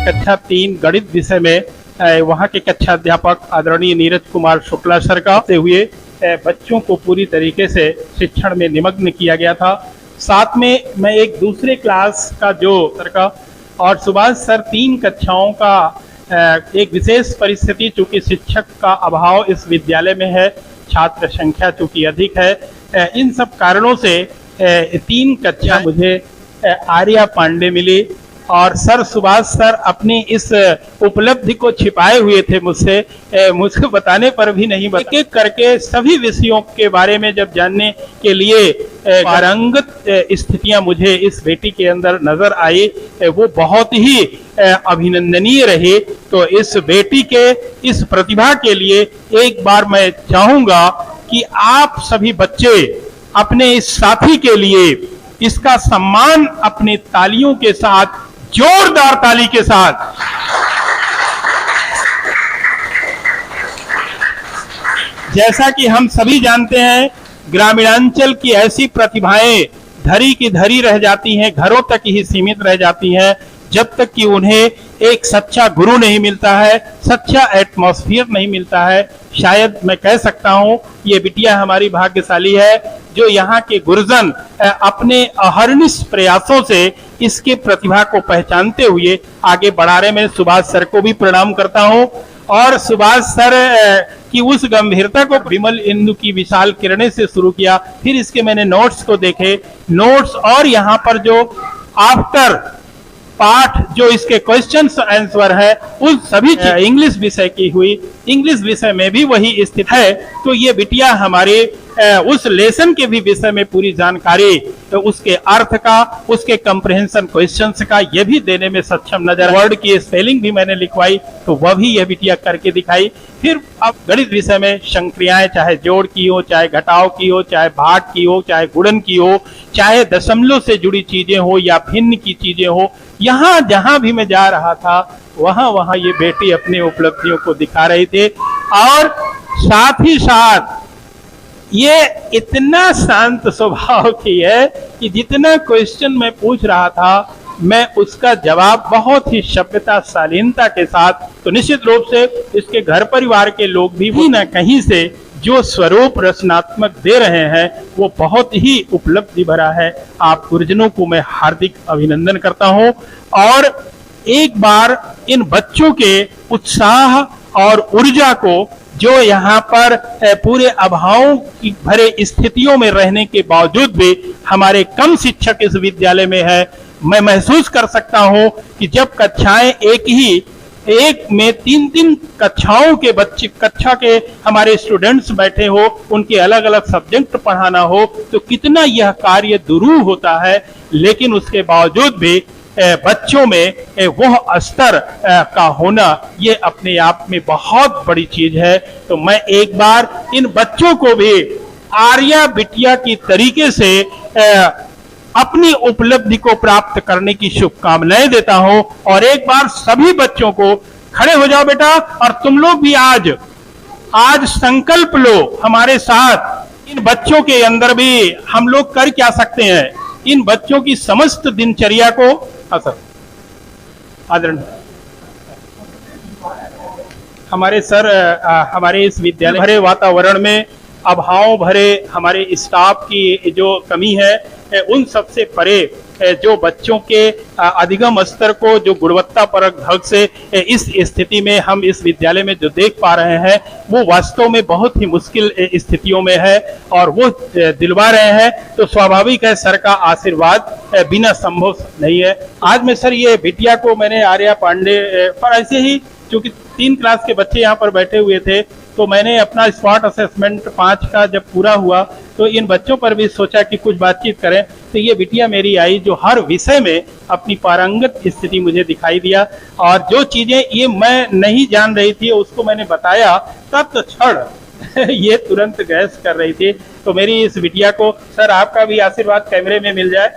कक्षा 3 गणित विषय में वहाँ के कक्षा अध्यापक आदरणीय नीरज कुमार शुक्ला सर का से हुए बच्चों को पूरी तरीके से शिक्षण में निमग्न किया गया था। साथ में मैं एक दूसरे क्लास का जो सर का और सुभाष सर 3 कक्षाओं का एक विशेष परिस्थिति, चूंकि शिक्षक का अभाव इस विद्यालय में है, छात्र संख्या चूंकि अधिक है, इन सब कारणों से 3 कक्षा मुझे आर्या पांडे मिली और सर सुभाष सर अपनी इस उपलब्धि को छिपाए हुए थे मुझसे बताने पर भी नहीं बता। एक-एक करके सभी विषयों के बारे में जब जानने के लिए पारंगत स्थितियां मुझे इस बेटी के अंदर नजर आई, वो बहुत ही अभिनंदनीय रही। तो इस बेटी के इस प्रतिभा के लिए एक बार मैं चाहूंगा कि आप सभी बच्चे अपने इस साथी के लिए इसका सम्मान अपनी तालियों के साथ, जोरदार ताली के साथ, जैसा कि हम सभी जानते हैं ग्रामीणांचल की ऐसी प्रतिभाएं धरी की धरी रह जाती हैं, घरों तक ही सीमित रह जाती हैं, जब तक कि उन्हें एक सच्चा गुरु नहीं मिलता है, सच्चा एटमॉस्फेयर नहीं मिलता है। शायद मैं कह सकता हूं ये बिटिया हमारी भाग्यशाली है जो यहाँ के गुरुजन अपने अहर्निश प्रयासों से इसके प्रतिभा को पहचानते हुए आगे बढ़ा रहे। मैं सुभाष सर को भी प्रणाम करता हूं और सुभाष सर की उस गंभीरता को विमल इंदु की विशाल किरणें से शुरू किया, फिर इसके मैंने नोट्स को देखे, नोट्स और यहाँ पर जो आफ्टर पाठ जो इसके क्वेश्चंस आंसर है उन सभी इंग्लिश विषय की हुई, इंग्लिश विषय में भी वही स्थित है। तो ये बिटिया हमारे उस लेसन के भी विषय में पूरी जानकारी, तो उसके अर्थ का, उसके कंप्रिहेंशन क्वेश्चंस का ये भी देने में सक्षम नजर। वर्ड की स्पेलिंग भी मैंने लिखवाई तो वह भी यह बिटिया करके दिखाई। फिर अब गणित विषय में संक्रियाएं, चाहे जोड़ की हो, चाहे घटाव की हो, चाहे भाग की हो, चाहे गुणन की हो, चाहे दशमलव से जुड़ी चीजें हो या भिन्न की चीजें हो, यहाँ जहां भी मैं जा रहा था वहां ये बेटी अपनी उपलब्धियों को दिखा रही थे। और साथ ही साथ ये इतना शांत स्वभाव की है कि जितना क्वेश्चन मैं पूछ रहा था मैं उसका जवाब बहुत ही सभ्यता शालीनता के साथ, तो निश्चित रूप से इसके घर परिवार के लोग भी ना कहीं से जो स्वरूप रचनात्मक दे रहे हैं वो बहुत ही उपलब्धि भरा है। आप गुरुजनों को मैं हार्दिक अभिनंदन करता हूं और एक बार इन बच्चों के उत्साह और ऊर्जा को, जो यहाँ पर पूरे अभावों की भरे स्थितियों में रहने के बावजूद भी हमारे कम शिक्षक इस विद्यालय में है, मैं महसूस कर सकता हूँ कि जब कक्षाएं एक में 3-3 कक्षाओं के बच्चे, कक्षा के हमारे स्टूडेंट्स बैठे हो, उनके अलग अलग सब्जेक्ट पढ़ाना हो, तो कितना यह कार्य दुरूह होता है। लेकिन उसके बावजूद भी बच्चों में वह स्तर का होना ये अपने आप में बहुत बड़ी चीज है। तो मैं एक बार इन बच्चों को भी आर्या बिटिया की तरीके से अपनी उपलब्धि को प्राप्त करने की शुभकामनाएं देता हूं। और एक बार सभी बच्चों को, खड़े हो जाओ बेटा, और तुम लोग भी आज संकल्प लो हमारे साथ। इन बच्चों के अंदर भी हम लोग कर क्या सकते हैं, इन बच्चों की समस्त दिनचर्या को, हाँ सर, आदरणीय हमारे सर, हमारे इस विद्यालय भरे वातावरण में अभाव भरे हमारे स्टाफ की जो कमी है, उन सबसे परे जो बच्चों के अधिगम स्तर को जो गुणवत्तापरक ढंग से इस स्थिति में हम इस विद्यालय में जो देख पा रहे हैं वो वास्तव में बहुत ही मुश्किल स्थितियों में है और वो दिलवा रहे हैं। तो स्वाभाविक है सर का आशीर्वाद बिना संभव नहीं है। आज मैं सर ये बिटिया को मैंने आर्या पांडे पर ऐसे ही, क्योंकि 3 क्लास के बच्चे यहाँ पर बैठे हुए थे, तो मैंने अपना स्पॉट असेसमेंट 5 का जब पूरा हुआ तो इन बच्चों पर भी सोचा कि कुछ बातचीत करें। तो ये बिटिया मेरी आई जो हर विषय में अपनी पारंगत स्थिति मुझे दिखाई दिया और जो चीजें ये मैं नहीं जान रही थी उसको मैंने बताया, तब तो क्षण ये तुरंत गैस कर रही थी। तो मेरी इस बिटिया को सर आपका भी आशीर्वाद कैमरे में मिल जाए,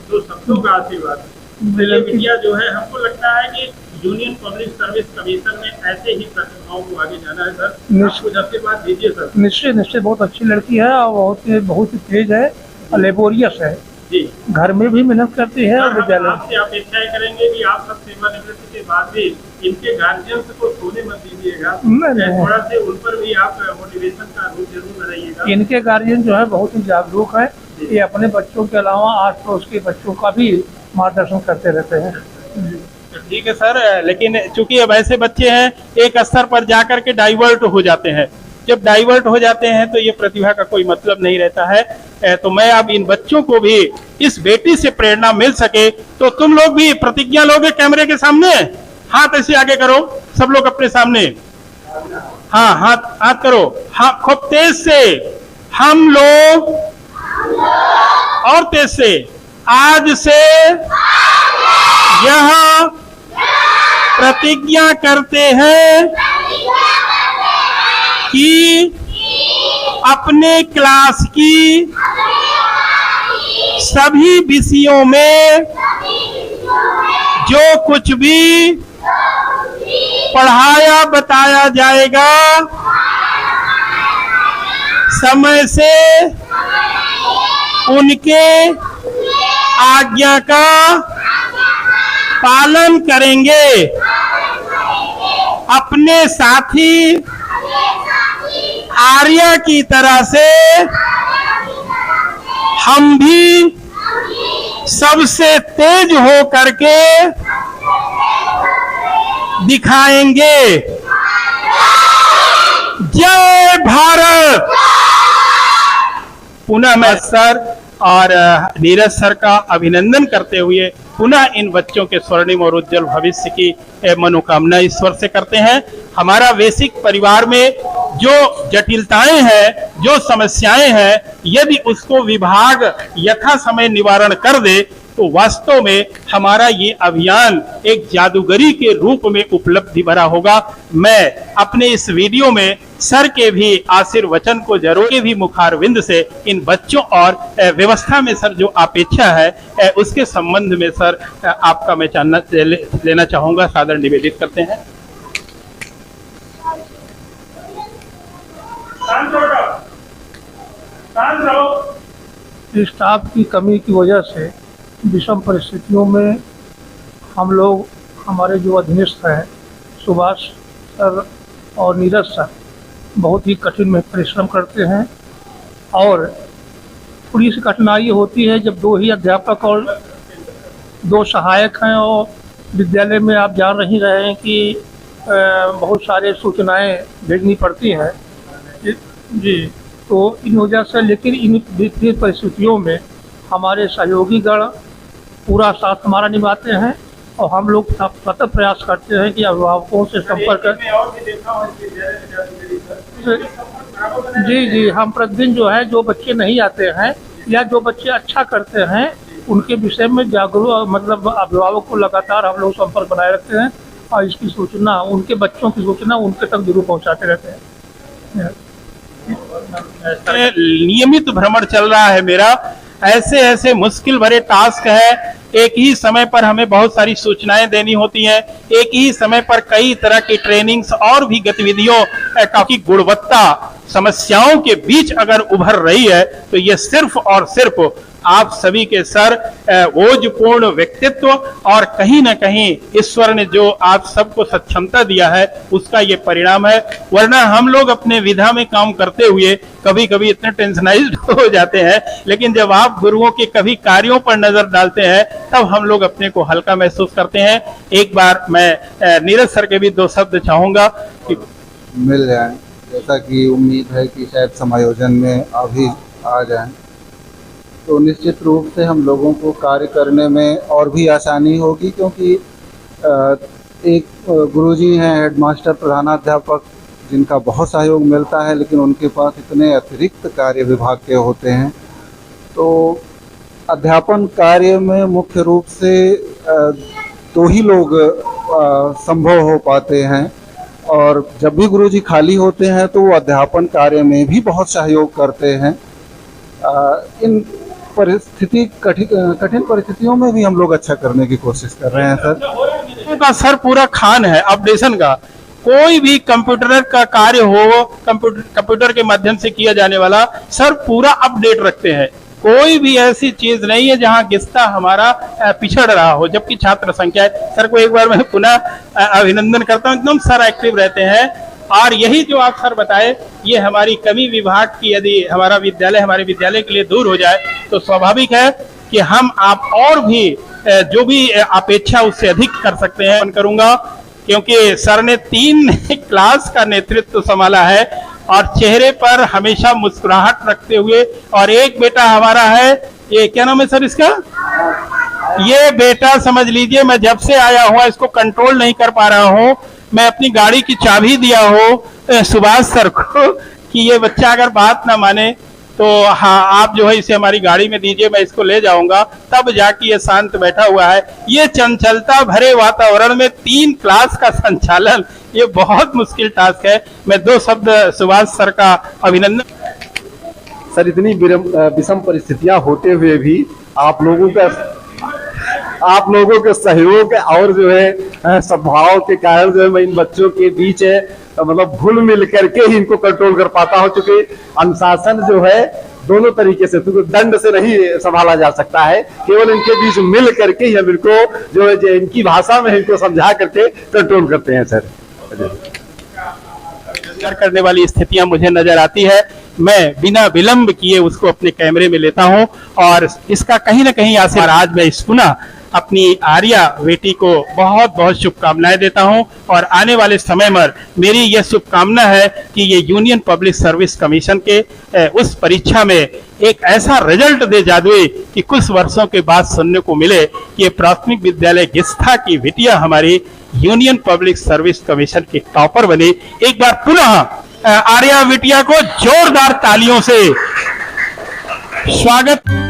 तो शब्दों का आशीर्वाद। बिटिया जो है, हमको लगता है कि यूनियन पब्लिक सर्विस कमीशन में ऐसे ही प्रतिभाओं को आगे जाना है सर, कुछ आशीर्वाद दीजिए सर। निश्चय बहुत अच्छी लड़की है और बहुत ही तेज है और लेबोरियस है। जी। घर में भी मेहनत करती है और विद्यालय में। आपसे अपेक्षाएं करेंगे कि आप सब सेवानिवृत्ति के बाद भी इनके गार्जियंस को सोने मत दीजिएगा, थोड़ा से उन पर भी आप मोटिवेशन का रूप जरूर बनाइएगा। इनके गार्जियन जो है बहुत ही जागरूक है, ये अपने बच्चों के अलावा आस पड़ोस के बच्चों का भी मार्गदर्शन करते रहते हैं। ठीक है सर, लेकिन चूंकि अब ऐसे बच्चे हैं एक स्तर पर जाकर के डाइवर्ट हो जाते हैं, जब डाइवर्ट हो जाते हैं तो ये प्रतिभा का कोई मतलब नहीं रहता है। तो मैं अब इन बच्चों को भी इस बेटी से प्रेरणा मिल सके तो तुम लोग भी प्रतिज्ञा लोगे कैमरे के सामने, हाथ ऐसे आगे करो सब लोग अपने सामने, हाँ हाथ हाथ करो, हाँ खूब तेज से, हम लोग और तेज से, आज से यह प्रतिज्ञा करते हैं कि अपने क्लास की सभी विषयों में जो कुछ भी पढ़ाया बताया जाएगा समय से उनके आज्ञा का पालन करेंगे। अपने साथी आर्या की तरह से हम भी सबसे तेज हो करके दिखाएंगे। जय भारत। पुनः मैं सर और नीरज सर का अभिनंदन करते हुए पुनः इन बच्चों के स्वर्णिम और उज्जवल भविष्य की मनोकामना ईश्वर से करते हैं। हमारा वैश्विक परिवार में जो जटिलताएं हैं, जो समस्याएं हैं, यदि उसको विभाग यथा समय निवारण कर दे तो वास्तव में हमारा ये अभियान एक जादूगरी के रूप में उपलब्धि भरा होगा। मैं अपने इस वीडियो में सर के भी आशीर्वचन को जरूर के भी मुखारविंद से इन बच्चों और व्यवस्था में सर जो अपेक्षा है उसके संबंध में सर आपका मैं जानना लेना चाहूंगा, सादर निवेदित करते हैं। स्टाफ की कमी की वजह से विषम परिस्थितियों में हम लोग, हमारे जो अधीनस्थ हैं सुभाष सर और नीरज सर, बहुत ही कठिन में परिश्रम करते हैं। और थोड़ी सी कठिनाई होती है जब दो ही अध्यापक और दो सहायक हैं, और विद्यालय में आप जान ही रहे हैं कि बहुत सारे सूचनाएं भेजनी पड़ती हैं जी। तो इन वजह से, लेकिन इन विपरीत परिस्थितियों में हमारे सहयोगी गण पूरा साथ हमारा निभाते हैं और हम लोग सतत प्रयास करते हैं कि अभिभावकों से संपर्क जी। हम प्रतिदिन जो है, जो बच्चे नहीं आते हैं या जो बच्चे अच्छा करते हैं उनके विषय में जागरूक, मतलब अभिभावक को लगातार हम लोग संपर्क बनाए रखते हैं और इसकी सूचना, उनके बच्चों की सूचना उनके तक जरूर पहुंचाते रहते हैं। नियमित भ्रमण चल रहा है मेरा, ऐसे ऐसे मुश्किल भरे टास्क है, एक ही समय पर हमें बहुत सारी सूचनाएं देनी होती हैं, एक ही समय पर कई तरह की ट्रेनिंग्स और भी गतिविधियों की गुणवत्ता समस्याओं के बीच अगर उभर रही है तो ये सिर्फ और सिर्फ आप सभी के सर ओजपूर्ण व्यक्तित्व और कहीं ना कहीं ईश्वर ने जो आप सबको सक्षमता दिया है उसका ये परिणाम है। वरना हम लोग अपने विधा में काम करते हुए कभी कभी इतने टेंशनाइज्ड हो जाते हैं, लेकिन जब आप गुरुओं के कभी कार्यों पर नजर डालते हैं तब हम लोग अपने को हल्का महसूस करते हैं। एक बार मैं नीरज सर के भी दो शब्द चाहूंगा कि मिल जाए, जैसा कि उम्मीद है कि शायद समायोजन में अभी आ जाए तो निश्चित रूप से हम लोगों को कार्य करने में और भी आसानी होगी, क्योंकि एक गुरुजी हैं हेडमास्टर प्रधानाध्यापक जिनका बहुत सहयोग मिलता है, लेकिन उनके पास इतने अतिरिक्त कार्य विभाग के होते हैं। तो अध्यापन कार्य में मुख्य रूप से दो ही लोग संभव हो पाते हैं, और जब भी गुरुजी खाली होते हैं तो वो अध्यापन कार्य में भी बहुत सहयोग करते हैं। इन कठिन परिस्थितियों में भी हम लोग अच्छा करने की कोशिश कर रहे हैं सर। का सर पूरा खान है अपडेशन का, कोई भी कंप्यूटर का कार्य हो, कंप्यूटर के माध्यम से किया जाने वाला सर पूरा अपडेट रखते हैं। कोई भी ऐसी चीज नहीं है जहां गिस्ता हमारा पिछड़ रहा हो, जबकि छात्र संख्या है। सर को एक बार मैं पुनः अभिनंदन करता हूं, एकदम सर एक्टिव रहते हैं। और यही जो आप सर बताए, ये हमारी कमी विभाग की यदि हमारा विद्यालय हमारे विद्यालय के लिए दूर हो जाए तो स्वाभाविक है कि हम आप और भी जो भी अपेक्षा उससे अधिक कर सकते हैं। मैं करूंगा क्योंकि सर ने 3 क्लास का नेतृत्व संभाला है और चेहरे पर हमेशा मुस्कुराहट रखते हुए। और एक बेटा हमारा है, ये क्या नाम है सर इसका? ये बेटा समझ लीजिए मैं जब से आया हुआ इसको कंट्रोल नहीं कर पा रहा हूं। मैं अपनी गाड़ी की चाबी दिया हो सुभाष सर को कि ये बच्चा अगर बात ना माने तो हाँ आप जो है इसे हमारी गाड़ी में दीजिए, मैं इसको ले जाऊंगा, तब जाके ये शांत बैठा हुआ है। ये चंचलता भरे वातावरण में 3 क्लास का संचालन, ये बहुत मुश्किल टास्क है। मैं 2 शब्द सुभाष सर का अभिनंदन। सर इतनी विषम परिस्थितियां होते हुए भी आप लोगों के सहयोग और जो है सद्भाव के कारण जो है मैं इन बच्चों के बीच मतलब घुल मिल करके ही इनको कंट्रोल कर पाता हूं, क्योंकि अनुशासन जो है दोनों तरीके से, क्योंकि दंड से नहीं संभाला जा सकता है, केवल इनके बीच मिल करके ही हम इनको जो है इनकी भाषा में इनको समझा करके कंट्रोल करते हैं। सर करने वाली स्थितियां मुझे नजर आती है, मैं बिना विलंब किए उसको अपने कैमरे में लेता हूं और इसका कहीं ना कहीं आशीर्वाद आज मैं इस पुनः अपनी आर्या बेटी को बहुत बहुत शुभकामनाएं देता हूं। और आने वाले समय में मेरी यह शुभकामना है कि ये यूनियन पब्लिक सर्विस कमीशन के उस परीक्षा में एक ऐसा रिजल्ट दे जादुई कि कुछ वर्षों के बाद सुनने को मिले कि ये प्राथमिक विद्यालय गिस्था की बिटिया हमारी यूनियन पब्लिक सर्विस कमीशन की टॉपर बनी। एक बार पुनः आर्या बिटिया को जोरदार तालियों से स्वागत।